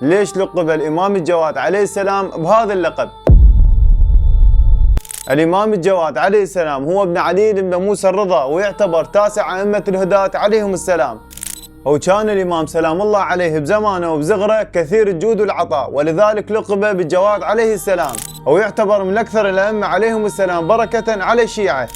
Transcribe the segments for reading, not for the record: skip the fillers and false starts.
ليش لقب الإمام الجواد عليه السلام بهذا اللقب؟ الإمام الجواد عليه السلام هو ابن علي بن موسى الرضا، ويعتبر تاسع أئمة الهداة عليهم السلام. وكان الإمام سلام الله عليه بزمانه وبزغره كثير الجود والعطاء، ولذلك لقب بالجواد عليه السلام، ويعتبر من أكثر الأئمة عليهم السلام بركة على الشيعة،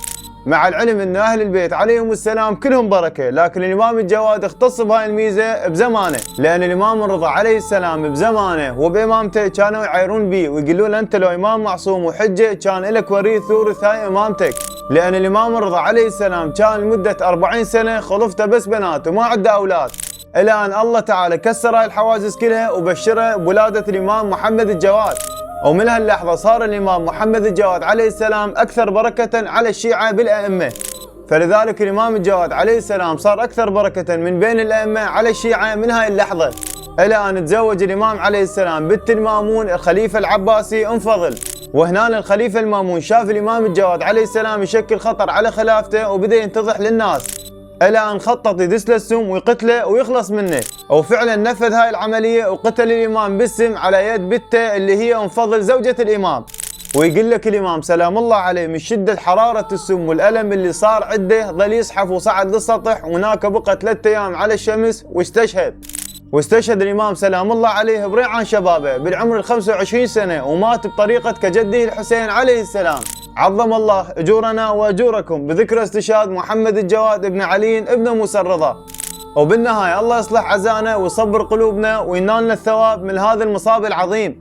مع العلم أن أهل البيت عليهم السلام كلهم بركة، لكن الإمام الجواد اختص بهاي الميزة بزمانه، لأن الإمام الرضا عليه السلام بزمانه وبإمامته كانوا يعايرون به ويقولون أنت لو إمام معصوم وحجة كان لك وريث ثورث هاي إمامتك، لأن الإمام الرضا عليه السلام كان لمدة 40 سنة خلفته بس بنات وما عنده أولاد، إلى أن الله تعالى كسر هاي الحواجز كلها وبشره بولادة الإمام محمد الجواد. ومن هاللحظة صار الإمام محمد الجواد عليه السلام أكثر بركة على الشيعة بالأئمة، فلذلك الإمام الجواد عليه السلام صار أكثر بركة من بين الأئمة على الشيعة من هاي اللحظة، إلى أن تزوج الإمام عليه السلام بنت المامون الخليفة العباسي أم فضل. وهنا الخليفة المامون شاف الإمام الجواد عليه السلام يشكل خطر على خلافته وبدأ ينتضح للناس، إلى أن خطط يدس له السم ويقتله ويخلص منه، وفعلا نفذ هاي العملية وقتل الإمام بالسم على يد بنته اللي هي أم فضل زوجة الإمام. ويقول لك الإمام سلام الله عليه من شدة حرارة السم والألم اللي صار عنده ظل يزحف وصعد للسطح، وهناك بقى 3 أيام على الشمس واستشهد الإمام سلام الله عليه بريعان شبابه بالعمر 25 سنة، ومات بطريقة كجده الحسين عليه السلام. عظم الله أجورنا وأجوركم بذكر استشهاد محمد الجواد ابن علي ابن موسى الرضا. وبالنهاية الله يصلح عزانا ويصبر قلوبنا وينالنا الثواب من هذا المصاب العظيم.